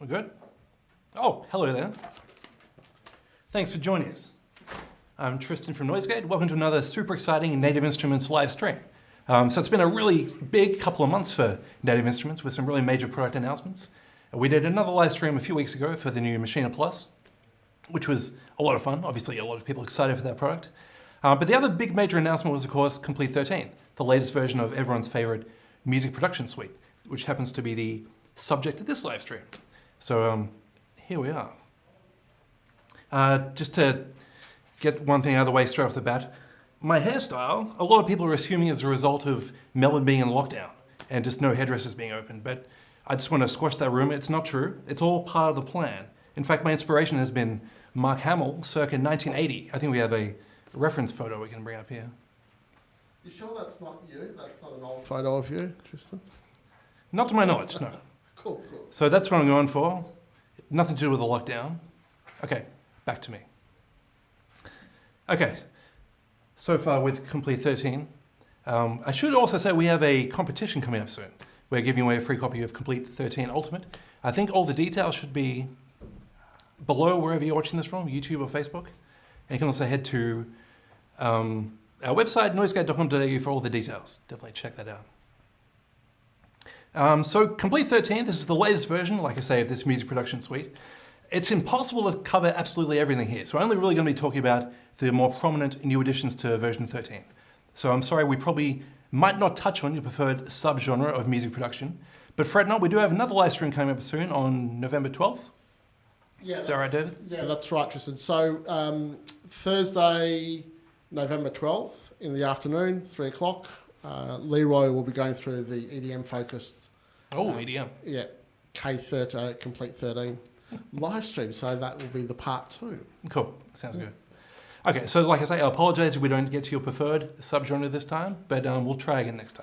We're good? Oh, hello there. Thanks for joining us. I'm Tristan from NoiseGate. Welcome to another super exciting Native Instruments live stream. So it's been a really big couple of months for Native Instruments with some really major product announcements. We did another live stream a few weeks ago for the new Machina Plus, which was a lot of fun. Obviously, a lot of people excited for that product. But the other big major announcement was, of course, Komplete 13, the latest version of everyone's favorite music production suite, which happens to be the subject of this live stream. So here we are. Just to get one thing out of the way straight off the bat, my hairstyle, a lot of people are assuming is a result of Melbourne being in lockdown and just no hairdressers being open, but I just want to squash that rumor. It's not true. It's all part of the plan. In fact, my inspiration has been Mark Hamill, circa 1980. I think we have a reference photo we can bring up here. You sure that's not you? That's not an old photo of you, Tristan? Not to my knowledge, no. Cool. So that's what I'm going for. Nothing to do with the lockdown. Okay, back to me. Okay, so far with Komplete 13. I should also say we have a competition coming up soon. We're giving away a free copy of Komplete 13 Ultimate. I think all the details should be below wherever you're watching this from, YouTube or Facebook. And you can also head to our website, noisegate.com.au, for all the details. Definitely check that out. So Komplete 13, this is the latest version, like I say, of this music production suite. It's impossible to cover absolutely everything here, so we're only really going to be talking about the more prominent new additions to version 13. So I'm sorry, we probably might not touch on your preferred subgenre of music production, but fret not, we do have another live stream coming up soon on November 12th. Yeah, is that right, David? Yeah, that's right, Tristan. So Thursday, November 12th in the afternoon, 3 o'clock, Leroy will be going through the EDM-focused... EDM. Yeah, K13, Komplete 13 live stream, so that will be the part 2. Cool, sounds good. Okay, so like I say, I apologize if we don't get to your preferred subgenre this time, but we'll try again next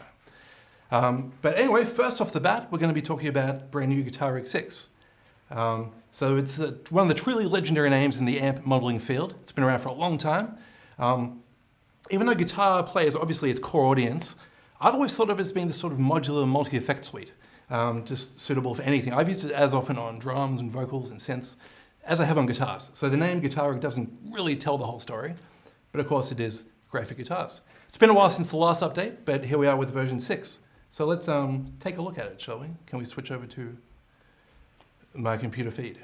time. But anyway, first off the bat, we're going to be talking about brand new Guitar Rig 6. So it's one of the truly legendary names in the amp modeling field. It's been around for a long time. Even though guitar players are obviously its core audience, I've always thought of it as being this sort of modular multi-effect suite, just suitable for anything. I've used it as often on drums and vocals and synths as I have on guitars. So the name Guitar Rig doesn't really tell the whole story, but of course it is great for guitars. It's been a while since the last update, but here we are with version 6. So let's take a look at it, shall we? Can we switch over to my computer feed?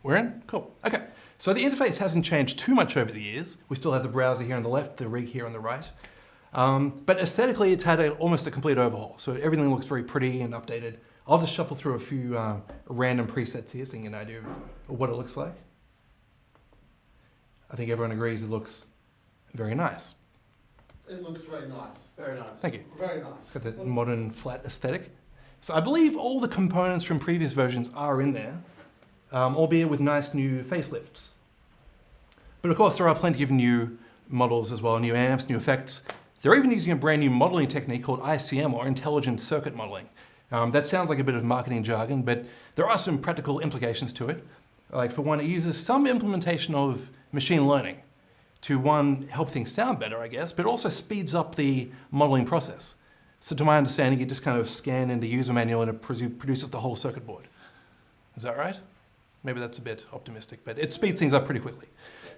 We're in? Cool. Okay. So the interface hasn't changed too much over the years. We still have the browser here on the left, the rig here on the right. But aesthetically, it's had almost a complete overhaul. So everything looks very pretty and updated. I'll just shuffle through a few random presets here so you get an idea of what it looks like. I think everyone agrees it looks very nice. It looks very nice. Very nice. Thank you. Very nice. It's got that modern flat aesthetic. So I believe all the components from previous versions are in there, albeit with nice new facelifts. But of course, there are plenty of new models as well, new amps, new effects. They're even using a brand new modeling technique called ICM, or Intelligent Circuit Modeling. That sounds like a bit of marketing jargon, but there are some practical implications to it. Like for one, it uses some implementation of machine learning to, one, help things sound better, I guess, but also speeds up the modeling process. So to my understanding, you just kind of scan in the user manual and it produces the whole circuit board. Is that right? Maybe that's a bit optimistic, but it speeds things up pretty quickly.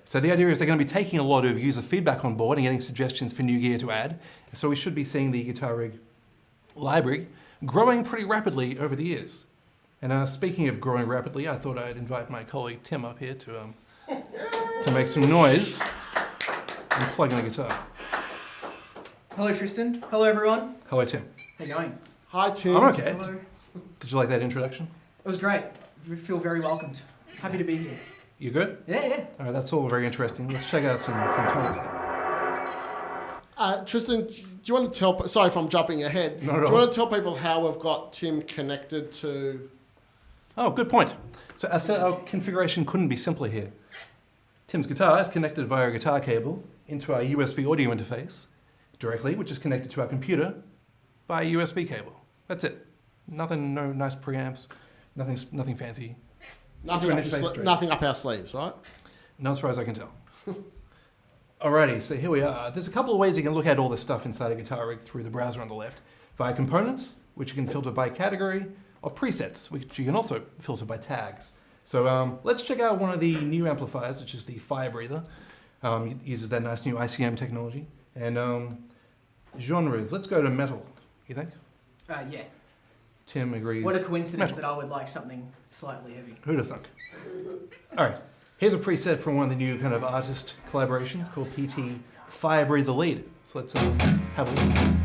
So the idea is they're going to be taking a lot of user feedback on board and getting suggestions for new gear to add. So we should be seeing the Guitar Rig library growing pretty rapidly over the years. And speaking of growing rapidly, I thought I'd invite my colleague Tim up here to make some noise and plug in the guitar. Hello, Tristan. Hello, everyone. Hello, Tim. How you going? Hi, Tim. I'm okay. Hello. Did you like that introduction? It was great. We feel very welcomed. Happy to be here. You good? Yeah. All right, that's all very interesting. Let's check out some tones now. Tristan, do you want to tell... Sorry if I'm jumping ahead. Not at all. Do you want to tell people how we've got Tim connected to... Oh, good point. So as said, our configuration couldn't be simpler here. Tim's guitar is connected via a guitar cable into our USB audio interface directly, which is connected to our computer by a USB cable. That's it. Nothing, no nice preamps, nothing fancy. Nothing up our sleeves, right? Not as far as I can tell. Alrighty, so here we are. There's a couple of ways you can look at all this stuff inside a Guitar Rig through the browser on the left. Via components, which you can filter by category, of presets, which you can also filter by tags. So let's check out one of the new amplifiers, which is the Fire Breather. It uses that nice new ICM technology. And genres, let's go to metal, you think? Yeah. Tim agrees. What a coincidence Metal. that I would like something slightly heavy. Who'd have thunk? All right, here's a preset from one of the new kind of artist collaborations called PT Fire Breather Lead. So let's have a listen.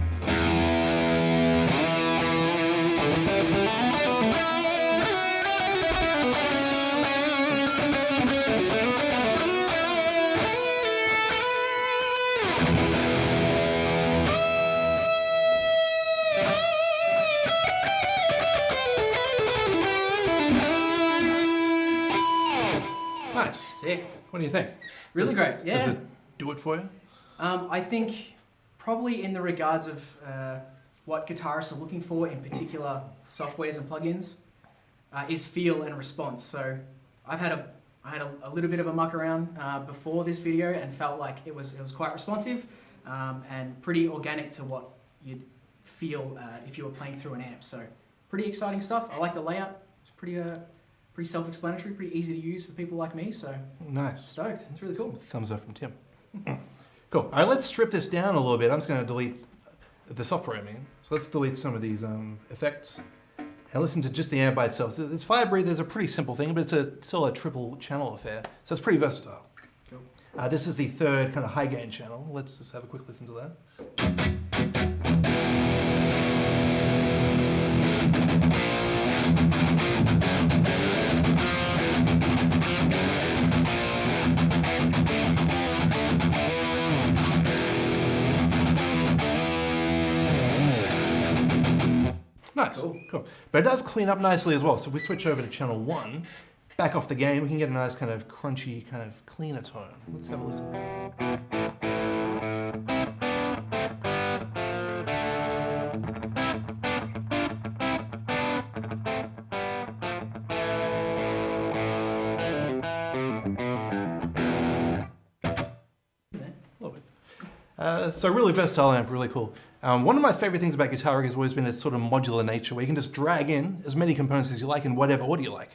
Nice. Sick. What do you think? Really great. Yeah. Does it do it for you? I think probably in the regards of what guitarists are looking for in particular softwares and plugins is feel and response. So I had a little bit of a muck around before this video and felt like it was quite responsive and pretty organic to what you'd feel if you were playing through an amp. So pretty exciting stuff. I like the layout. It's pretty self-explanatory, pretty easy to use for people like me. So Nice. stoked. It's really cool. Thumbs up from Tim. Cool. All right, let's strip this down a little bit. I'm just going to delete the software, I mean. So let's delete some of these effects and listen to just the amp by itself. So this Fire Breather is a pretty simple thing, but it's still a triple channel affair. So it's pretty versatile. Cool. This is the third kind of high gain channel. Let's just have a quick listen to that. Nice, cool. But it does clean up nicely as well. So if we switch over to channel 1, back off the gain, we can get a nice kind of crunchy, kind of cleaner tone. Let's have a listen. So really versatile amp, really cool. One of my favorite things about guitar has always been its sort of modular nature, where you can just drag in as many components as you like in whatever order you like.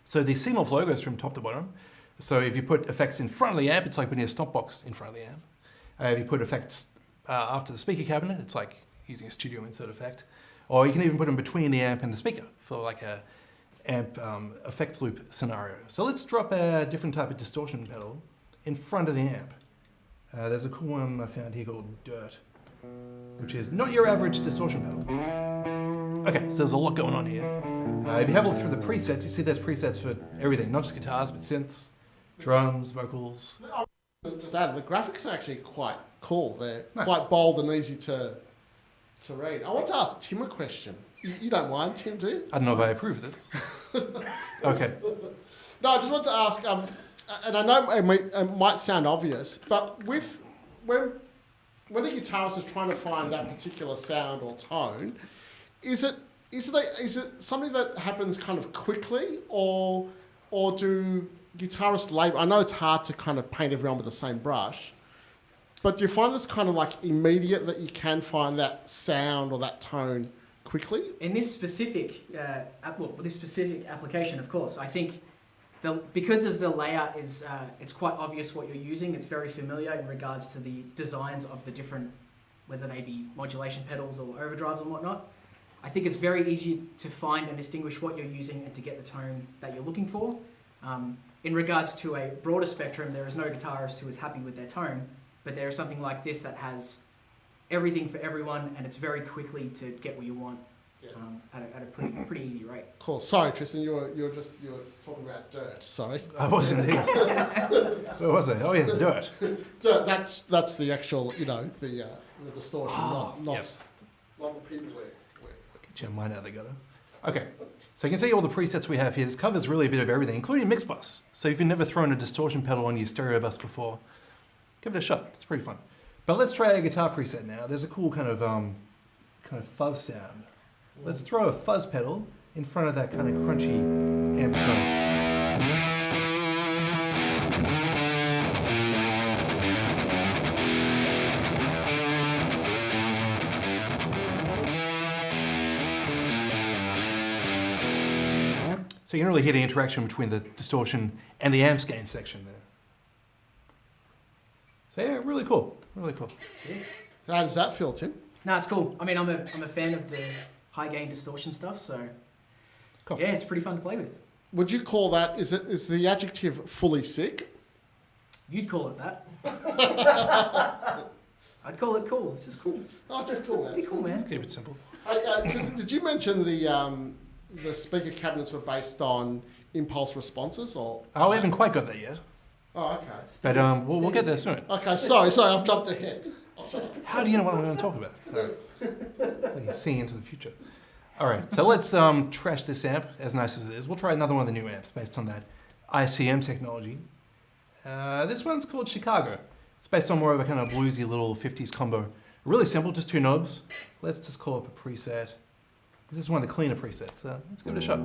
So the signal flow goes from top to bottom. So if you put effects in front of the amp, it's like putting a stop box in front of the amp. If you put effects after the speaker cabinet, it's like using a studio insert effect. Or you can even put them between the amp and the speaker for like a amp effects loop scenario. So let's drop a different type of distortion pedal in front of the amp. There's a cool one I found here called Dirt, which is not your average distortion pedal. Okay, so there's a lot going on here. If you have a look through the presets, you see there's presets for everything, not just guitars, but synths, drums, vocals. Just add, the graphics are actually quite cool. They're Nice. quite bold and easy to read. I want to ask Tim a question. You don't mind, Tim, do you? I don't know if I approve of this. Okay. No, I just want to ask, and I know it might sound obvious, but when a guitarist is trying to find that particular sound or tone, is it something that happens kind of quickly, or do guitarists labor? I know it's hard to kind of paint everyone with the same brush, but do you find this kind of like immediate, that you can find that sound or that tone quickly? In this specific application, of course, I think because of the layout is it's quite obvious what you're using. It's very familiar in regards to the designs of the different, whether they be modulation pedals or overdrives and whatnot. I think it's very easy to find and distinguish what you're using and to get the tone that you're looking for. In regards to a broader spectrum, there is no guitarist who is happy with their tone, but there is something like this that has everything for everyone, and it's very quickly to get what you want. At a pretty easy rate. Cool. Sorry, Tristan, you were talking about Dirt. Sorry. I was indeed. Where was I? Oh yes, Dirt. Dirt. That's the actual, the distortion, not the people we're Get your mind out of the gutter. Okay, so you can see all the presets we have here. This covers really a bit of everything, including mix bus. So if you've never thrown a distortion pedal on your stereo bus before, give it a shot. It's pretty fun. But let's try a guitar preset now. There's a cool kind of fuzz sound. Let's throw a fuzz pedal in front of that kind of crunchy amp tone. So you can really hear the interaction between the distortion and the amps gain section there. So yeah, really cool, really cool. How does that feel, Tim? No, it's cool. I mean, I'm a fan of the high gain distortion stuff, so Cool. yeah, it's pretty fun to play with. Would you call that, is the adjective fully sick? You'd call it that. I'd call it cool. It's just cool. Oh, just cool, It'd be man. cool, man. Keep it simple. Tristan, did you mention the speaker cabinets were based on impulse responses, or? Oh, we haven't quite got there yet, Oh, okay. but we'll get there soon. Okay, sorry, I've jumped ahead. I'll shut up. How do you know what I'm going to talk about? It's like you're seeing into the future. All right, so let's trash this amp, as nice as it is. We'll try another one of the new amps based on that ICM technology. This one's called Chicago. It's based on more of a kind of bluesy little 50s combo. Really simple, just 2 knobs. Let's just call up a preset. This is one of the cleaner presets, so let's give it a shot.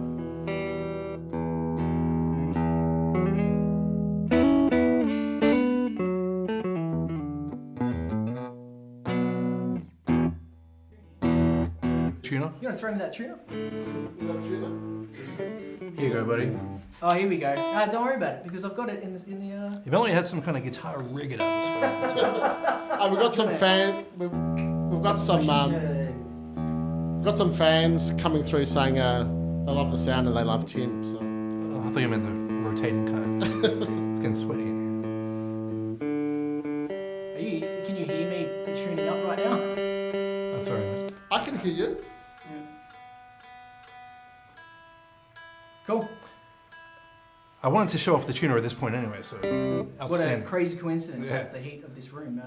Tuner. You want to throw me that tuner? Here you go, buddy. Oh, here we go. No, don't worry about it because I've got it in the. If only had some kind of guitar rig it up this way. We've got some we've got some fans coming through saying they love the sound and they love Tim. So. Oh, I thought you meant the rotating kind. It's getting sweaty in Can you hear me tuning up right now? here. Oh, sorry, mate. I can hear you. Cool. I wanted to show off the tuner at this point anyway, so What a outstanding. crazy coincidence Yeah. at the heat of this room.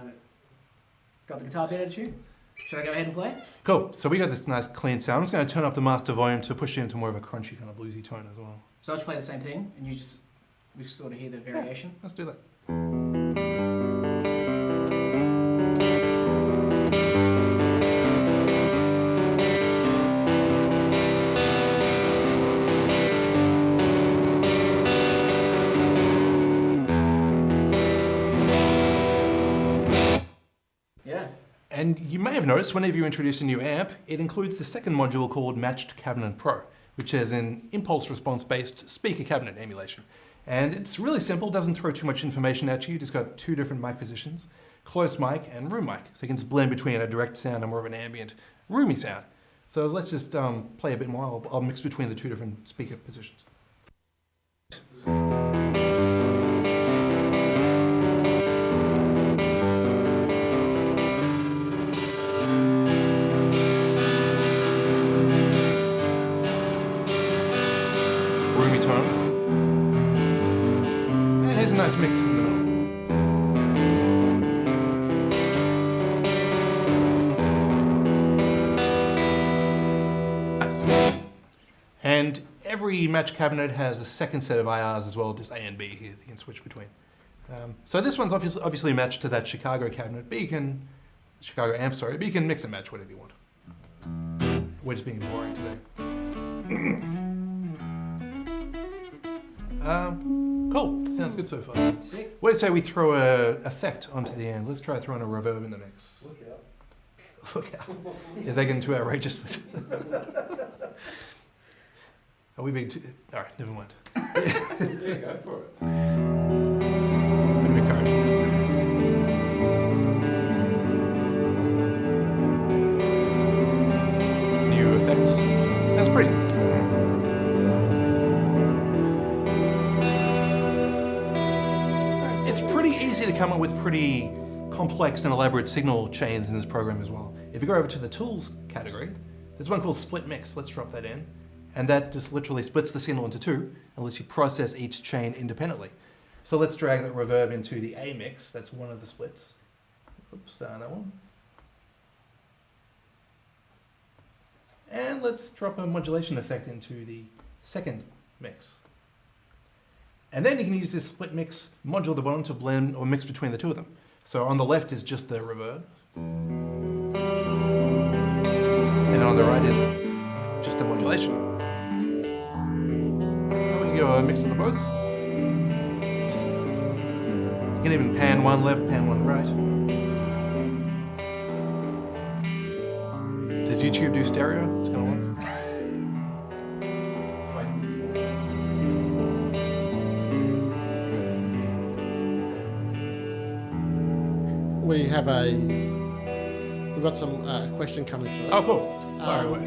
Got the guitar bit out of tune? Should I go ahead and play? Cool. So we got this nice clean sound. I'm just going to turn up the master volume to push it into more of a crunchy kind of bluesy tone as well. So I'll just play the same thing and we just sort of hear the variation. Let's do that. Yeah. And you may have noticed whenever you introduce a new amp, it includes the second module called Matched Cabinet Pro, which is an impulse response based speaker cabinet emulation. And it's really simple, doesn't throw too much information at you. It's got 2 different mic positions, close mic and room mic. So you can just blend between a direct sound and more of an ambient, roomy sound. So let's just play a bit more. I'll mix between the 2 different speaker positions. Roomy tone. And here's a nice mix in the middle. Nice. And every match cabinet has a second set of IRs as well, just A and B here that you can switch between. So this one's obviously matched to that Chicago cabinet, but you can, Chicago amp, sorry, but you can mix and match whatever you want. We're just being boring today. Cool. Sounds good so far. Sick. What do you say we throw a effect onto the end? Let's try throwing a reverb in the mix. Look out. Look out. Is that getting too outrageous? Are we being too... All right, never mind. Yeah, go for it. Bit of encouragement. New effects. Sounds pretty good. It's pretty easy to come up with pretty complex and elaborate signal chains in this program as well. If you go over to the tools category, there's one called split mix. Let's drop that in. And that just literally splits the signal into 2 and lets you process each chain independently. So let's drag that reverb into the A mix. That's one of the splits. Oops, that one. And let's drop a modulation effect into the second mix. And then you can use this split mix module at the bottom to blend or mix between the 2 of them. So on the left is just the reverb. And on the right is just the modulation. And we can go mixing them both. You can even pan one left, pan one right. Does YouTube do stereo? It's gonna work. we've got some question coming through. Oh, cool. Fire away.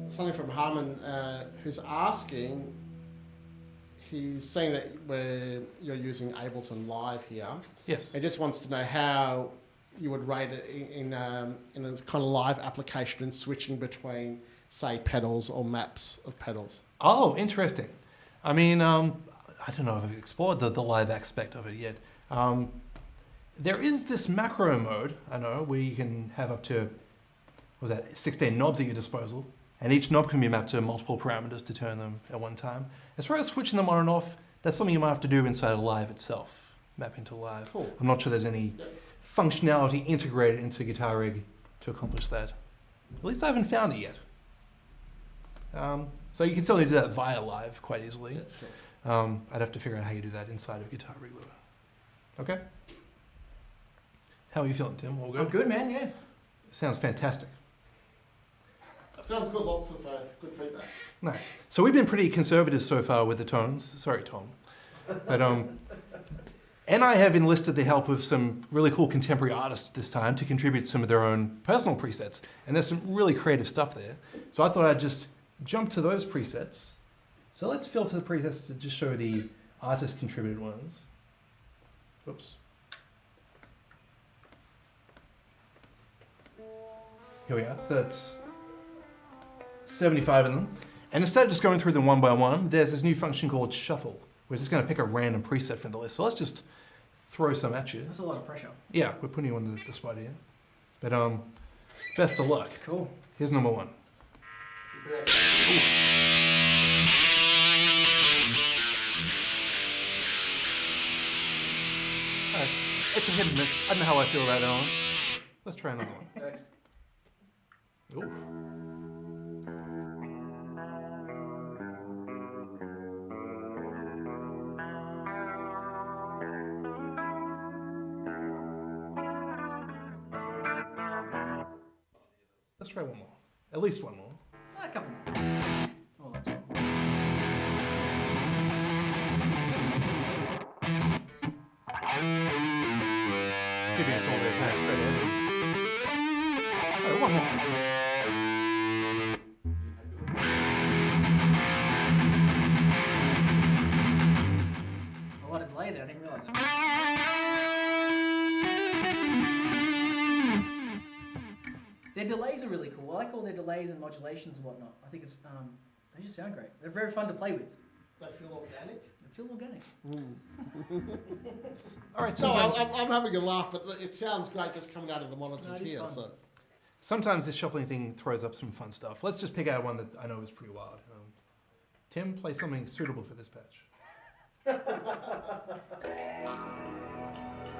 Something from Harmon, who's asking. He's saying that you're using Ableton Live here. Yes. He just wants to know how you would rate it in a kind of live application and switching between, say, pedals or maps of pedals. Oh, interesting. I mean, I don't know if I've explored the live aspect of it yet. There is this macro mode, I know, where you can have up to, 16 knobs at your disposal, and each knob can be mapped to multiple parameters to turn them at one time. As far as switching them on and off, that's something you might have to do inside of Live itself, mapping to Live. Cool. I'm not sure there's any functionality integrated into Guitar Rig to accomplish that. At least I haven't found it yet. So you can certainly do that via Live quite easily. Yeah, sure. I'd have to figure out how you do that inside of Guitar Rig though. Okay. How are you feeling, Tim? All good? I'm good, man. Yeah. Sounds fantastic. Sounds good. Lots of good feedback. Nice. So we've been pretty conservative so far with the tones. Sorry, Tom. But and I have enlisted the help of some really cool contemporary artists this time to contribute some of their own personal presets. And there's some really creative stuff there. So I thought I'd just jump to those presets. So let's filter the presets to just show the artist contributed ones. Whoops. Here we are. So that's 75 of them. And instead of just going through them one by one, there's this new function called shuffle. We're just going to pick a random preset from the list. So let's just throw some at you. That's a lot of pressure. Yeah, we're putting you on the spot here. But best of luck. Cool. Here's number one. Alright, it's a hit and miss. I don't know how I feel about that one. Let's try another one. Next. Ooh. Let's try one more. At least one more. A couple more. Oh, that's one. Give you some of the kind of straight edge. Oh, one more. A lot of delay there. I didn't realize it. Their delays are really cool. I like all their delays and modulations and whatnot. I think it's they just sound great. They're very fun to play with. They feel organic. They feel organic. All right, So sometimes, I'm having a laugh, but it sounds great just coming out of the monitors No, it is here. fun. So sometimes this shuffling thing throws up some fun stuff. Let's just pick out one that I know is pretty wild. Tim, play something suitable for this patch. I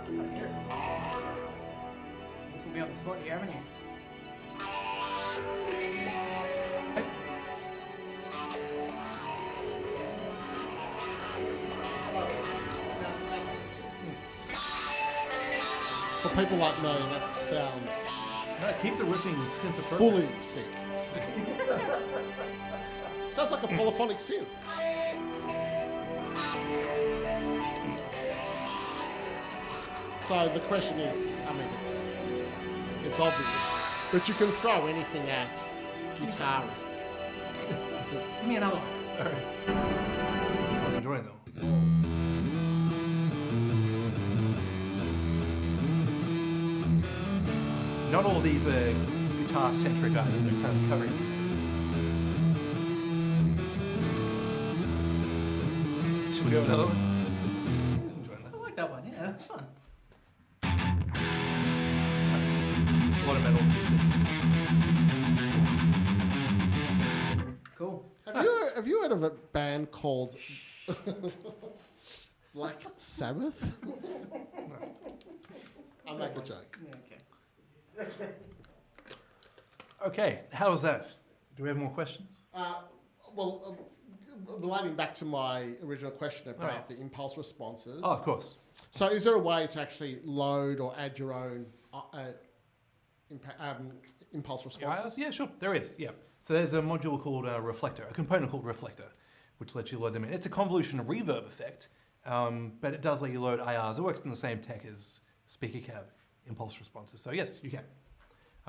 can hear it. You put me on the spot here, haven't you? for people like me, that sounds No, keep the riffing synth appropriate. fully sick. Sounds like a polyphonic synth. So the question is, I mean, it's obvious, but you can throw anything at guitar. Give me another one. All right. I was enjoying though. Not all these are guitar-centric either. They're kind of covering. Should we go another one? I was enjoying that. I like that one. Yeah, that's fun. A lot of metal pieces. Cool. Have you heard of a band called Black Sabbath? I'll make a joke. Yeah, okay. Okay, how was that? Do we have more questions? Relating back to my original question about Right. the impulse responses. Oh, of course. So is there a way to actually load or add your own impulse responses? Yeah, sure. There is. Yeah. So there's a module called Reflector, a component called Reflector, which lets you load them in. It's a convolution reverb effect, but it does let you load IRs. It works in the same tech as speaker cab impulse responses. So yes, you can.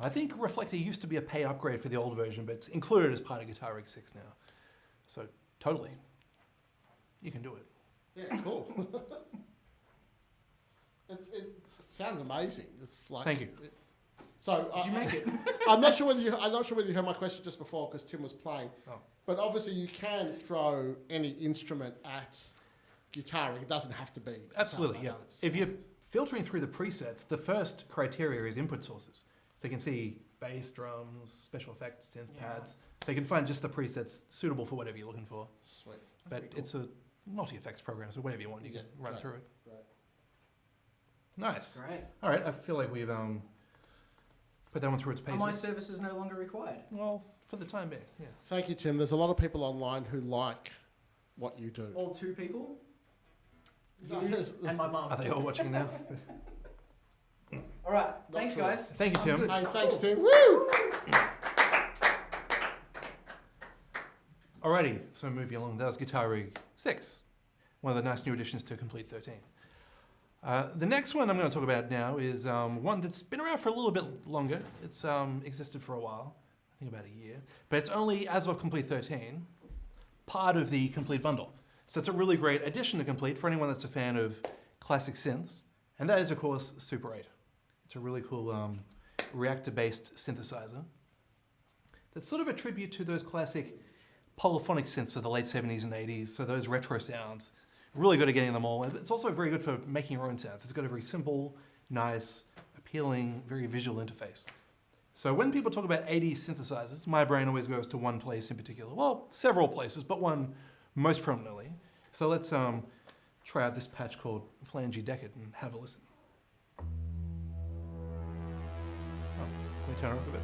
I think Reflector used to be a paid upgrade for the old version, but it's included as part of Guitar Rig 6 now. So totally, you can do it. Yeah, cool. It sounds amazing. It's like Thank you. So Did you make it? I'm not sure whether you heard my question just before because Tim was playing. Oh. But obviously you can throw any instrument at guitar. It doesn't have to be. Absolutely, guitar. yeah. I know it's- If you're filtering through the presets, the first criteria is input sources. So you can see bass, drums, special effects, synth pads. So you can find just the presets suitable for whatever you're looking for. Sweet. But pretty cool. it's a multi-effects program, so whatever you want, you Yeah, can run great. through it. Great. Nice. Great. All right, I feel like we've put that one through its Are my paces. services no longer required? Well, for the time being, yeah. Thank you, Tim. There's a lot of people online who like what you do. All 2 people? No, You there's- and my mum. Are they all watching now? All right. Thanks, true. guys. Thank you, I'm Tim. good. Hey, thanks, Tim. Woo! Alrighty, so moving along, that was Guitar Rig 6, one of the nice new additions to Complete 13. The next one I'm going to talk about now is one that's been around for a little bit longer. It's existed for a while, I think about a year, but it's only, as of Complete 13, part of the Complete bundle. So it's a really great addition to Complete for anyone that's a fan of classic synths, and that is, of course, Super 8. It's a really cool reactor-based synthesizer that's sort of a tribute to those classic polyphonic synths of the late 70s and 80s, so those retro sounds. Really good at getting them all, and it's also very good for making your own sounds. It's got a very simple, nice, appealing, very visual interface. So when people talk about 80s synthesizers, my brain always goes to one place in particular. Well, several places, but one most prominently. So let's try out this patch called Flangy Decade and have a listen. Oh, can we turn it up a bit?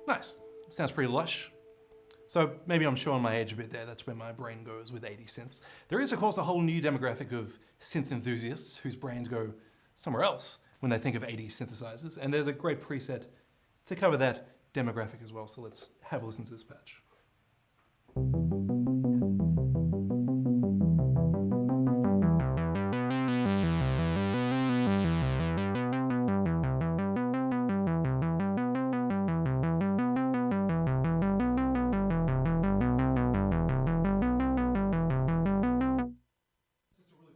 Nice. Sounds pretty lush. So maybe I'm showing my age a bit there. That's where my brain goes with 80 synths. There is, of course, a whole new demographic of synth enthusiasts whose brains go somewhere else when they think of 80 synthesizers. And there's a great preset to cover that demographic as well. So let's have a listen to this patch.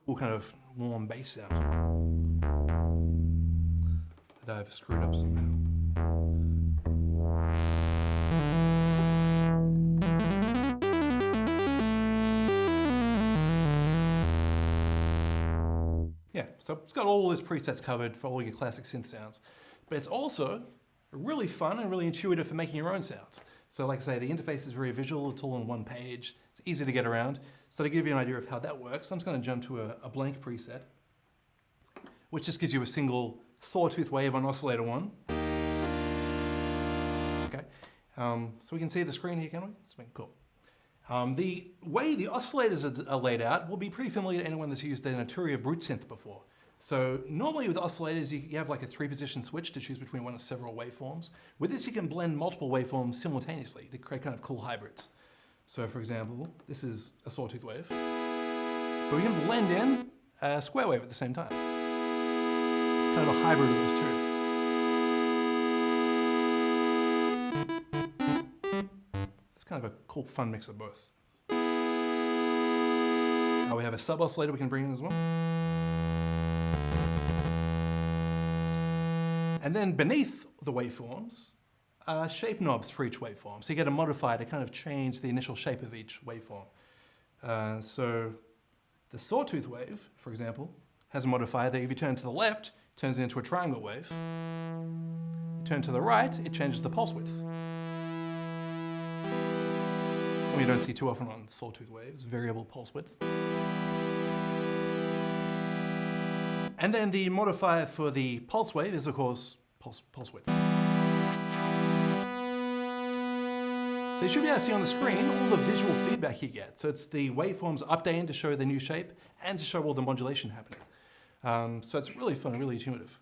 Cool kind of warm bass sound that I've screwed up somehow. Yeah, so it's got all those presets covered for all your classic synth sounds, but it's also really fun and really intuitive for making your own sounds. So like I say, the interface is very visual, it's all on one page, it's easy to get around. So to give you an idea of how that works, I'm just going to jump to a blank preset, which just gives you a single sawtooth wave on oscillator 1. Okay, so we can see the screen here, can we? It's been cool. The way the oscillators are laid out will be pretty familiar to anyone that's used an Arturia Brute Synth before. So normally with oscillators, you have like a 3-position switch to choose between one of several waveforms. With this, you can blend multiple waveforms simultaneously to create kind of cool hybrids. So for example, this is a sawtooth wave, but we can blend in a square wave at the same time. Kind of a hybrid of those two. It's kind of a cool, fun mix of both. Now we have a sub-oscillator we can bring in as well. And then beneath the waveforms are shape knobs for each waveform. So you get a modifier to kind of change the initial shape of each waveform. So the sawtooth wave, for example, has a modifier that if you turn to the left, turns it into a triangle wave. You turn to the right, it changes the pulse width. So when something you don't see too often on sawtooth waves, variable pulse width. And then the modifier for the pulse wave is, of course, pulse width. So you should be able to see on the screen all the visual feedback you get. So it's the waveforms updating to show the new shape and to show all the modulation happening. So it's really fun, really intuitive.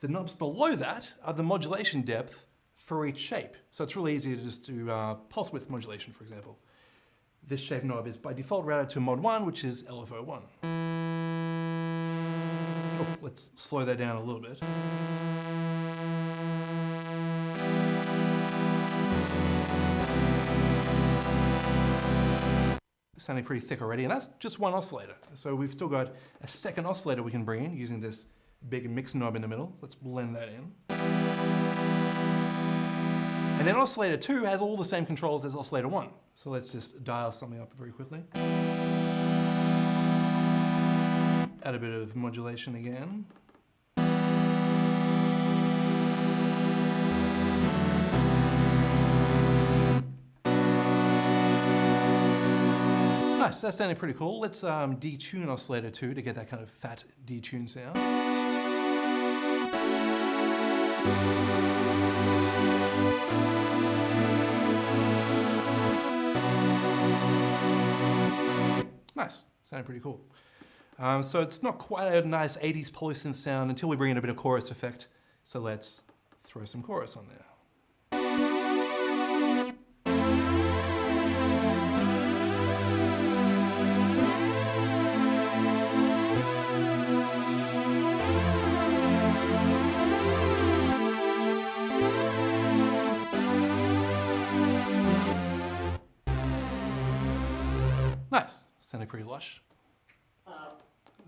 The knobs below that are the modulation depth for each shape. So it's really easy to just do pulse width modulation, for example. This shape knob is by default routed to mod 1, which is LFO1. Oh, let's slow that down a little bit. Sounding pretty thick already, and that's just one oscillator. So we've still got a second oscillator we can bring in using this big mix knob in the middle. Let's blend that in. And then oscillator 2 has all the same controls as oscillator 1. So let's just dial something up very quickly. Add a bit of modulation again. Nice, that's sounding pretty cool. Let's detune oscillator 2 to get that kind of fat detune sound. Nice, sounding pretty cool. So it's not quite a nice 80s polysynth sound until we bring in a bit of chorus effect. So let's throw some chorus on there. Nice, sounding pretty lush.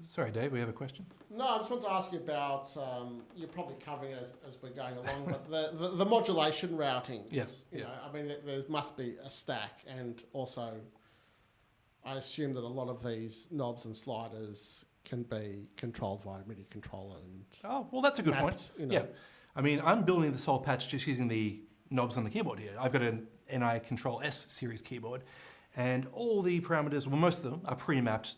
Sorry, Dave, we have a question? No, I just want to ask you about, you're probably covering it as we're going along, but the modulation routings. Yes. You know, I mean, there must be a stack, and also I assume that a lot of these knobs and sliders can be controlled via MIDI controller. And oh, well, that's a good mapped, point. You know. Yeah. I mean, I'm building this whole patch just using the knobs on the keyboard here. I've got an NI Control S series keyboard, and all the parameters, well, most of them are pre-mapped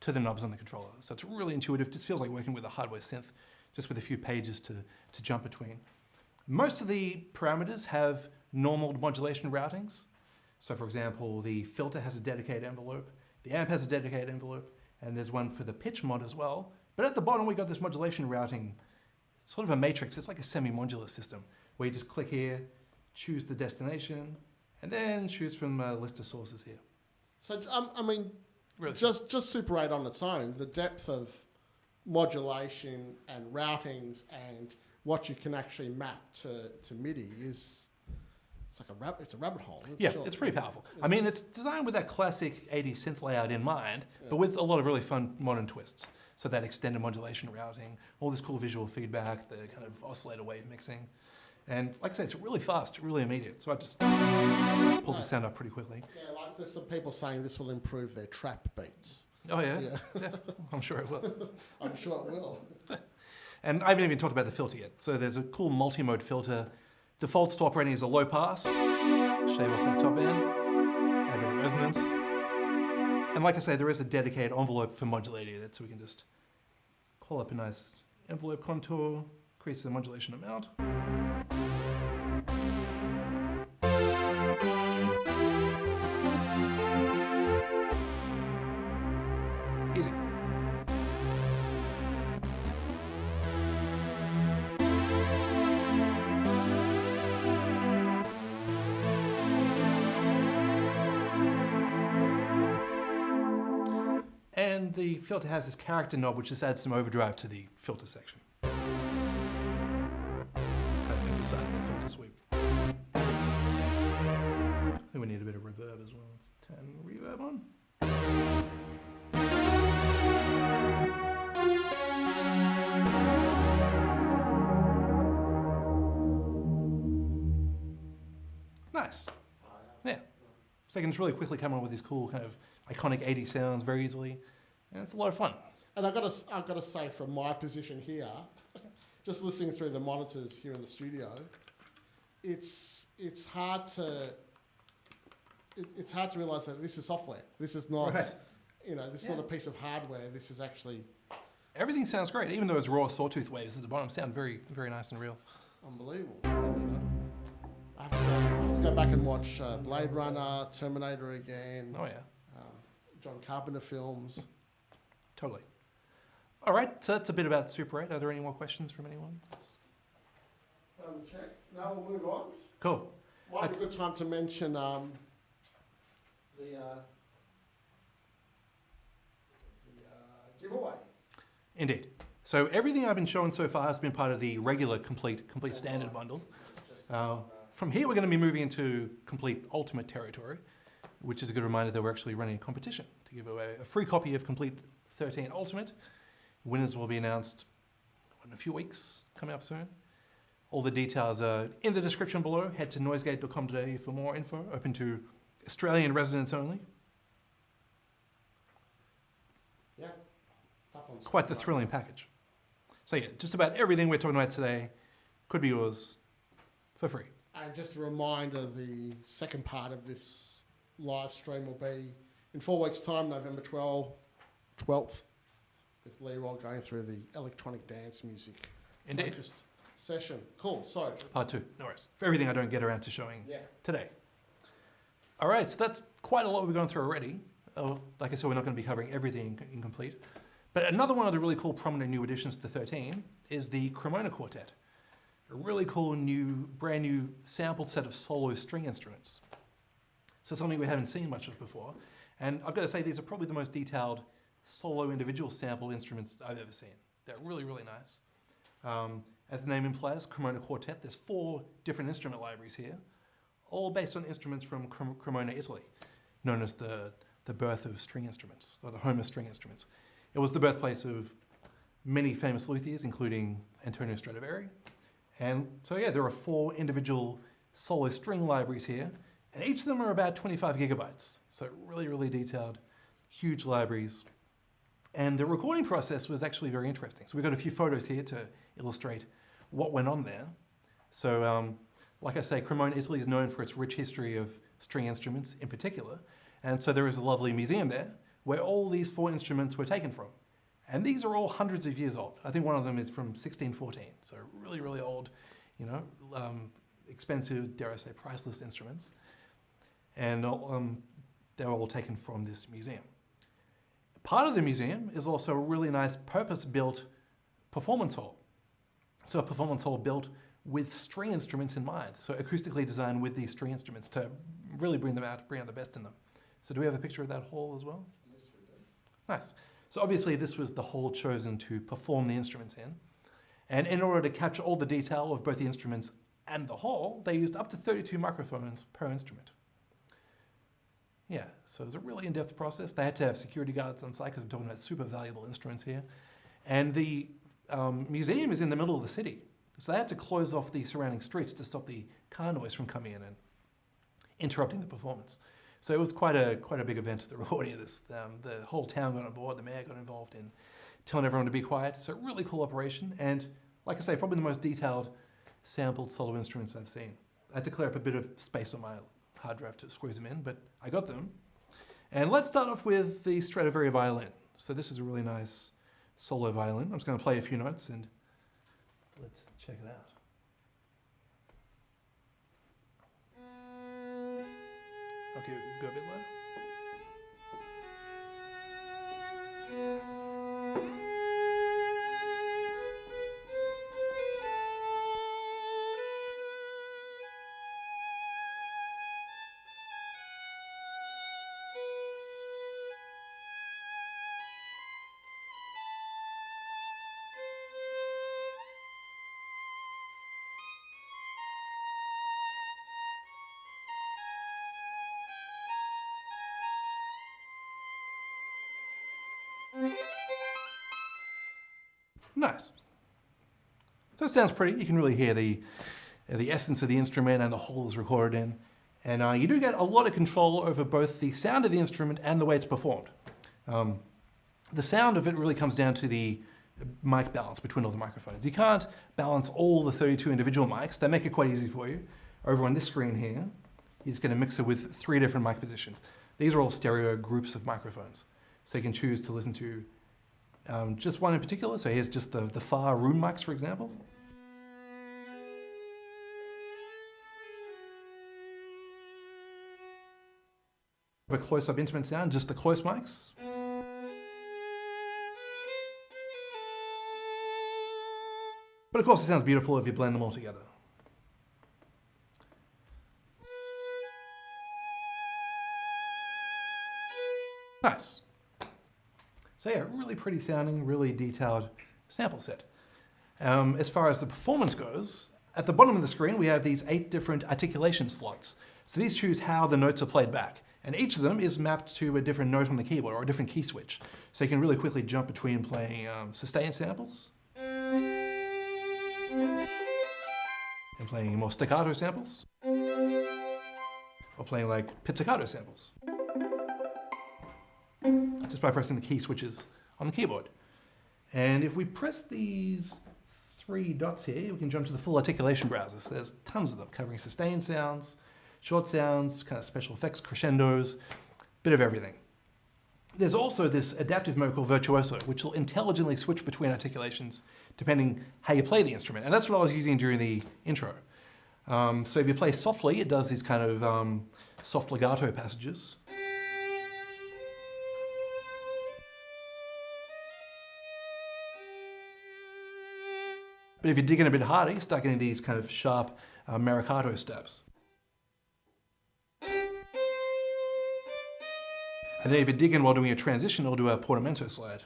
to the knobs on the controller. So it's really intuitive. Just feels like working with a hardware synth, just with a few pages to jump between. Most of the parameters have normal modulation routings. So for example, the filter has a dedicated envelope, the amp has a dedicated envelope, and there's one for the pitch mod as well. But at the bottom, we got this modulation routing. It's sort of a matrix. It's like a semi-modular system where you just click here, choose the destination, and then choose from a list of sources here. So, I mean, Really just Super 8 on its own, the depth of modulation and routings and what you can actually map to MIDI is, it's a rabbit hole. Yeah, sure. it's pretty powerful. I mean, it's designed with that classic 80s synth layout in mind, but with a lot of really fun modern twists. So that extended modulation routing, all this cool visual feedback, the kind of oscillator wave mixing. And like I say, it's really fast, really immediate. So I just pulled the sound up pretty quickly. Yeah, like there's some people saying this will improve their trap beats. Oh yeah? Yeah. Yeah, I'm sure it will. I'm sure it will. And I haven't even talked about the filter yet. So there's a cool multi-mode filter. Defaults to operating as a low pass. Shave off that top end. Add a bit of resonance. And like I say, there is a dedicated envelope for modulating it. So we can just call up a nice envelope contour, increase the modulation amount. Easy. And the filter has this character knob which just adds some overdrive to the filter section. Kind of emphasize that filter sweep. I think we need a bit of reverb as well. Let's turn reverb on. Nice. Yeah. So I can just really quickly come up with these cool kind of iconic 80 sounds very easily. And it's a lot of fun. And I've got to say, from my position here, just listening through the monitors here in the studio, it's hard to it's hard to realise that this is software. This is not, Right. This is not a piece of hardware. This is actually Everything sounds great. Even those raw sawtooth waves at the bottom sound very, very nice and real. unbelievable. I have to go back and watch Blade Runner, Terminator again, Oh yeah, John Carpenter films. totally. All right, so that's a bit about Super 8. Are there any more questions from anyone? Check. Now we'll move on. Cool. Might be a good time to mention the giveaway. Indeed. So everything I've been showing so far has been part of the regular complete standard bundle. From here, we're going to be moving into complete ultimate territory, which is a good reminder that we're actually running a competition to give away a free copy of Complete 13 Ultimate. Winners will be announced in a few weeks, coming up soon. All the details are in the description below. Head to noisegate.com.au for more info. Open to Australian residents only. Yeah. It's up on Quite the Spotify. thrilling package. So yeah, just about everything we're talking about today could be yours for free. And just a reminder, the second part of this live stream will be in 4 weeks' time, November 12th, with Leroy going through the electronic dance music Indeed. focused session. Cool. Sorry. Part 2, no worries. For everything I don't get around to showing Yeah. today. All right, so that's quite a lot we've gone through already. Like I said, we're not going to be covering everything in Complete. But another one of the really cool prominent new additions to 13 is the Cremona Quartet. A really cool brand new sampled set of solo string instruments. So something we haven't seen much of before. And I've got to say, these are probably the most detailed solo individual sample instruments I've ever seen. They're really, really nice. As the name implies, Cremona Quartet, there's 4 different instrument libraries here, all based on instruments from Cremona, Italy, known as the birth of string instruments, or the home of string instruments. It was the birthplace of many famous luthiers, including Antonio Stradivari. And so yeah, there are 4 individual solo string libraries here, and each of them are about 25 gigabytes. So really, really detailed, huge libraries. And the recording process was actually very interesting. So we've got a few photos here to illustrate what went on there. So like I say, Cremona, Italy is known for its rich history of string instruments in particular. And so there is a lovely museum there where all these 4 instruments were taken from. And these are all hundreds of years old. I think one of them is from 1614. So really, really old, expensive, dare I say, priceless instruments. And they're all taken from this museum. Part of the museum is also a really nice purpose-built performance hall. So a performance hall built with string instruments in mind. So acoustically designed with these string instruments to really bring out the best in them. So do we have a picture of that hall as well? Yes, we do. Nice. So obviously this was the hall chosen to perform the instruments in. And in order to capture all the detail of both the instruments and the hall, they used up to 32 microphones per instrument. Yeah, so it was a really in-depth process. They had to have security guards on site because we're talking about super valuable instruments here. And the museum is in the middle of the city. So they had to close off the surrounding streets to stop the car noise from coming in and interrupting the performance. So it was quite a big event, the recording of this. The whole town got on board, the mayor got involved in telling everyone to be quiet. So really cool operation. And like I say, probably the most detailed sampled solo instruments I've seen. I had to clear up a bit of space on my hard drive to squeeze them in, but I got them. And let's start off with the Stradivari violin. So this is a really nice solo violin. I'm just going to play a few notes and let's check it out. Okay, go a bit louder. Nice. So it sounds pretty. You can really hear the essence of the instrument and the hole is recorded in. And you do get a lot of control over both the sound of the instrument and the way it's performed. The sound of it really comes down to the mic balance between all the microphones. You can't balance all the 32 individual mics. They make it quite easy for you. Over on this screen here, you're just going to mix it with 3 different mic positions. These are all stereo groups of microphones. So you can choose to listen to just one in particular. So here's just the far room mics, for example. A close-up intimate sound, just the close mics. But of course it sounds beautiful if you blend them all together. Nice. So yeah, really pretty sounding, really detailed sample set. As far as the performance goes, at the bottom of the screen we have these 8 different articulation slots. So these choose how the notes are played back. And each of them is mapped to a different note on the keyboard or a different key switch. So you can really quickly jump between playing sustain samples and playing more staccato samples, or playing like pizzicato samples, just by pressing the key switches on the keyboard. And if we press these 3 dots here, we can jump to the full articulation browser. So there's tons of them covering sustain sounds, short sounds, kind of special effects, crescendos, bit of everything. There's also this adaptive mode called Virtuoso, which will intelligently switch between articulations depending how you play the instrument. And that's what I was using during the intro. So if you play softly, it does these kind of soft legato passages. But if you dig in a bit harder, you start getting these kind of sharp maricato steps. And then if you dig in while doing a transition, it'll do a portamento slide.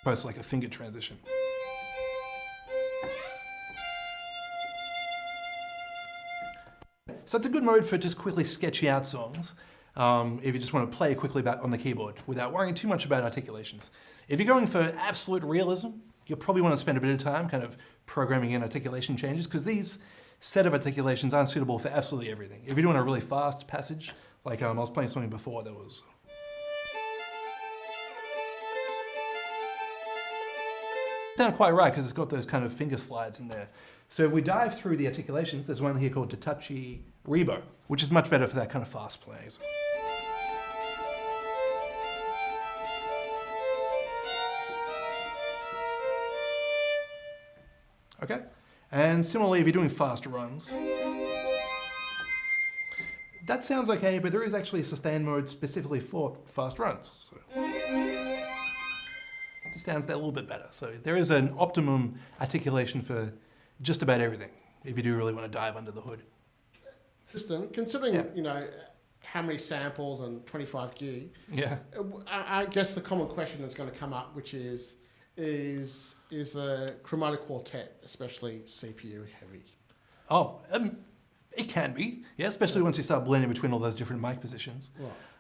Almost like a finger transition. So it's a good mode for just quickly sketching out songs. If you just want to play quickly back on the keyboard without worrying too much about articulations. If you're going for absolute realism, you'll probably want to spend a bit of time kind of programming in articulation changes, because these set of articulations aren't suitable for absolutely everything. If you're doing a really fast passage, like I was playing something before that was... Sound quite right, because it's got those kind of finger slides in there. So if we dive through the articulations, there's one here called Tatachi Rebo, which is much better for that kind of fast playing. Okay, and similarly, if you're doing fast runs, that sounds okay, but there is actually a sustain mode specifically for fast runs. So it sounds a little bit better. So there is an optimum articulation for just about everything, if you do really want to dive under the hood. Tristan, considering you know how many samples and 25 gig, I guess the common question that's going to come up, which is the Cremona Quartet especially CPU heavy? Oh, it can be, yeah, especially once you start blending between all those different mic positions.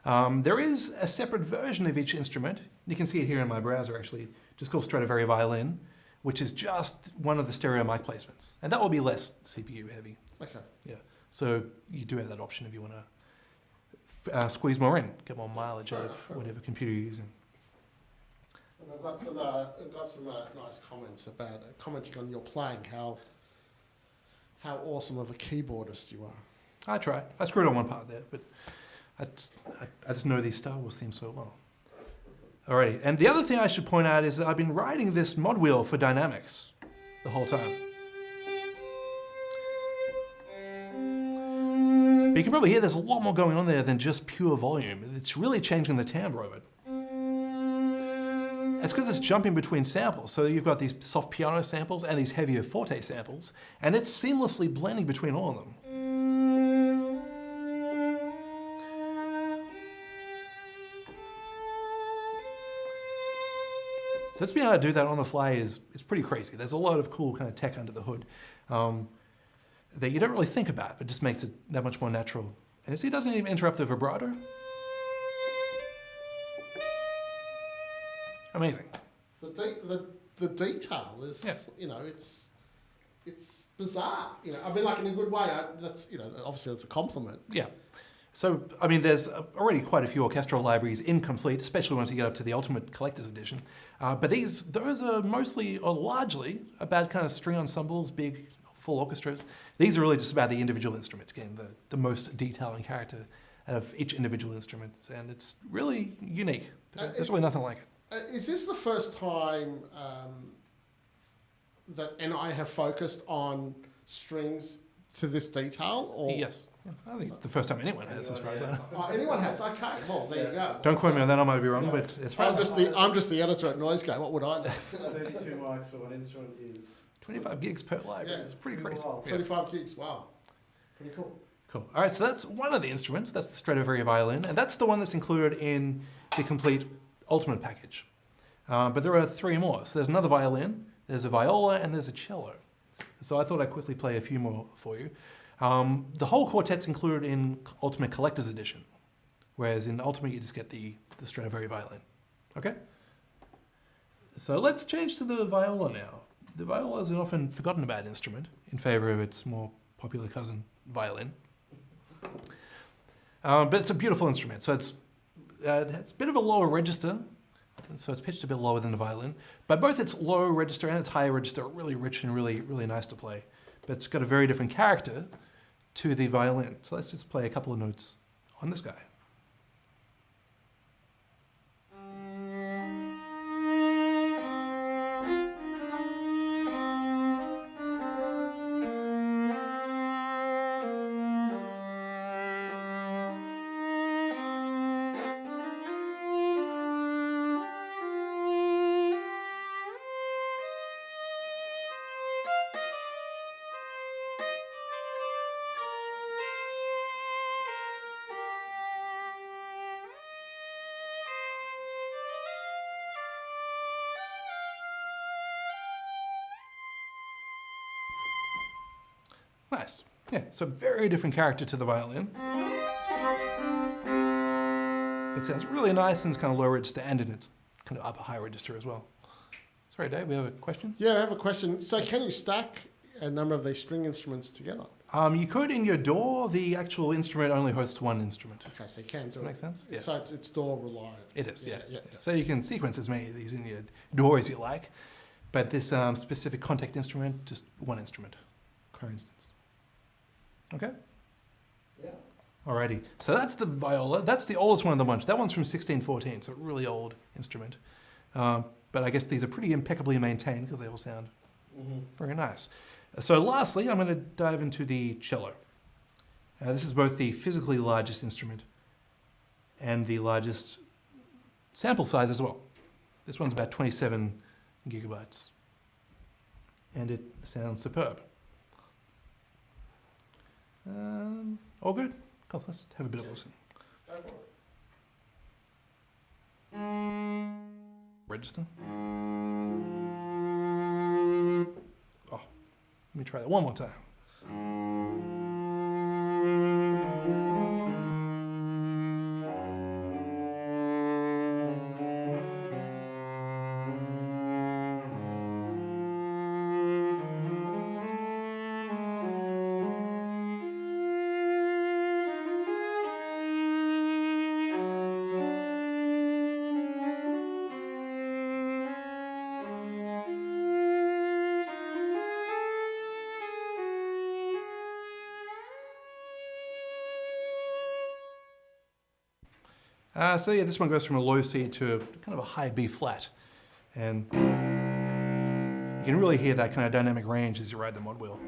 Right. There is a separate version of each instrument. You can see it here in my browser, actually, just called Stradivari Violin, which is just one of the stereo mic placements. And that will be less CPU heavy. Okay. Yeah. So you do have that option if you want to squeeze more in, get more mileage out of whatever computer you're using. And I've got some nice comments about commenting on your playing, how awesome of a keyboardist you are. I try. I screwed on one part there, but I just know these Star Wars themes so well. Alrighty, and the other thing I should point out is that I've been writing this mod wheel for dynamics the whole time. But you can probably hear there's a lot more going on there than just pure volume. It's really changing the timbre of it. It's because it's jumping between samples. So you've got these soft piano samples and these heavier forte samples, and it's seamlessly blending between all of them. So just being able to do that on the fly is pretty crazy. There's a lot of cool kind of tech under the hood that you don't really think about, but just makes it that much more natural. And see, it doesn't even interrupt the vibrato. Amazing. The detail is, you know, it's bizarre. You know, I mean, like in a good way. That's, you know, obviously it's a compliment. Yeah. So, I mean, there's already quite a few orchestral libraries in Komplete, especially once you get up to the Ultimate Collector's Edition. But those are mostly, or largely, about kind of string ensembles, big, full orchestras. These are really just about the individual instruments, getting the most detail and character out of each individual instrument. And it's really unique. There's really nothing like it. Is this the first time that NI have focused on strings to this detail? Or? Yes. Yeah, I think it's the first time anyone has, as far as I know. Oh, anyone has? Okay, well, there you go. Don't quote me on that, I might be wrong, but as far as... I'm just the editor at NoiseGate, what would I know? 32 mics for one instrument is 25 gigs per library. Yeah, It's pretty crazy. wild. 25 gigs, wow. Pretty cool. Cool. All right, so that's one of the instruments. That's the Stradivari violin, and that's the one that's included in the Komplete Ultimate package. But there are 3 more. So there's another violin, there's a viola, and there's a cello. So I thought I'd quickly play a few more for you. The whole quartet's included in Ultimate Collector's Edition, whereas in Ultimate you just get the Stradivari violin. Okay? So let's change to the viola now. The viola is an often forgotten about instrument in favor of its more popular cousin, violin. But it's a beautiful instrument. So it's a bit of a lower register, and so it's pitched a bit lower than the violin. But both its low register and its higher register are really rich and really, really nice to play. But it's got a very different character to the violin. So let's just play a couple of notes on this guy. Nice. Yeah, so very different character to the violin. It sounds really nice in its kind of low register and in its kind of upper high register as well. Sorry, Dave, we have a question? Yeah, I have a question. So can you stack a number of these string instruments together? You could in your DAW. The actual instrument only hosts one instrument. Okay, so you can do Does that make sense? Yeah. So it's DAW reliant. It is, yeah. Yeah. So you can sequence as many of these in your DAW as you like, but this specific contact instrument, just one instrument per instance. Okay? Yeah. Alrighty. So that's the viola. That's the oldest one of the bunch. That one's from 1614, so a really old instrument. But I guess these are pretty impeccably maintained because they all sound very nice. So lastly, I'm going to dive into the cello. This is both the physically largest instrument and the largest sample size as well. This one's about 27 gigabytes. And it sounds superb. All good? Cool, let's have a bit of a listen. Go for it. Register. Oh, let me try that one more time. So yeah, this one goes from a low C to kind of a high B flat. And you can really hear that kind of dynamic range as you ride the mod wheel.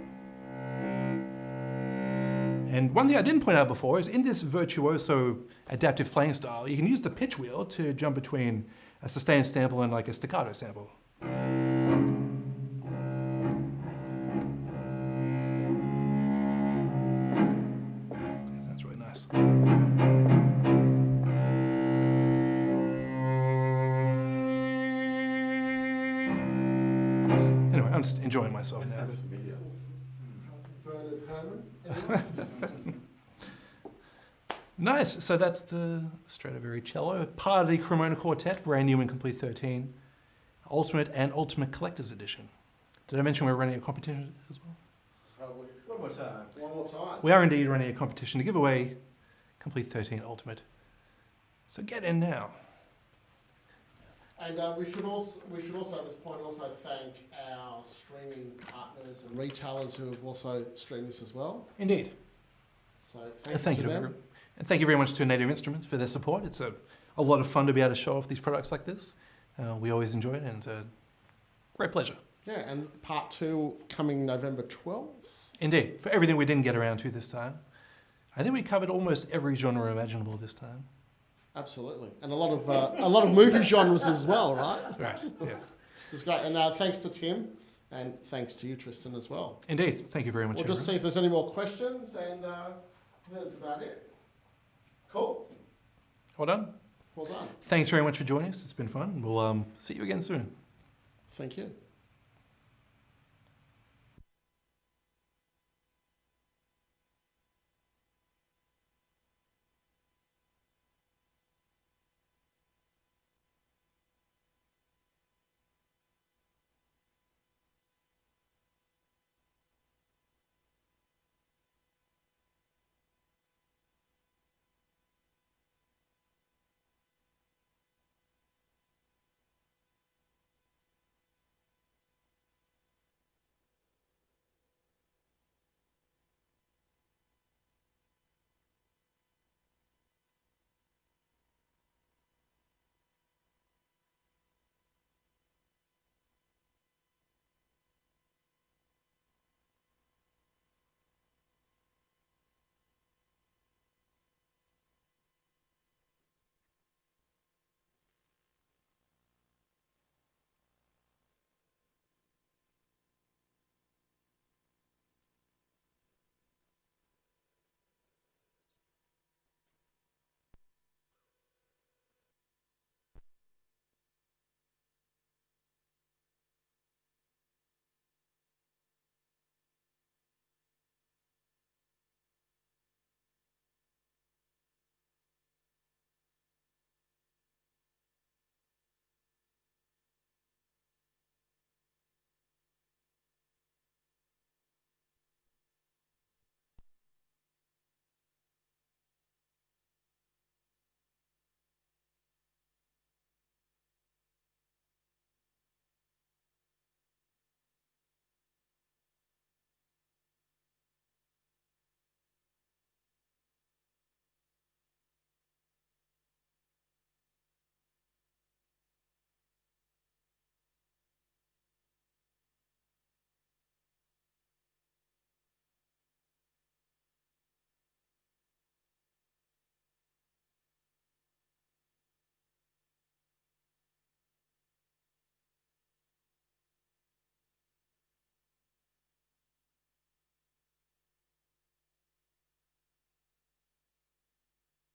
And one thing I didn't point out before is in this virtuoso adaptive playing style, you can use the pitch wheel to jump between a sustained sample and like a staccato sample. That sounds really nice. Anyway, I'm just enjoying myself now. Bernard Herrmann. Nice. So that's the Stradivari cello, part of the Cremona Quartet, brand new in Komplete 13, Ultimate and Ultimate Collector's Edition. Did I mention we're running a competition as well? One more time. One more time. We are indeed running a competition to give away Komplete 13 Ultimate. So get in now. And we should also at this point also thank our streaming partners and retailers who have also streamed this as well. Indeed. So Thank you to them. And thank you very much to Native Instruments for their support. It's a lot of fun to be able to show off these products like this. We always enjoy it, and it's a great pleasure. Yeah, and part 2 coming November 12th. Indeed. For everything we didn't get around to this time. I think we covered almost every genre imaginable this time. Absolutely, and a lot of movie genres as well, right? Right, yeah. It's great, and thanks to Tim, and thanks to you, Tristan, as well. Indeed. Thank you very much. We'll just see if there's any more questions, and that's about it. Cool. Well done. Well done. Thanks very much for joining us. It's been fun. We'll see you again soon. Thank you.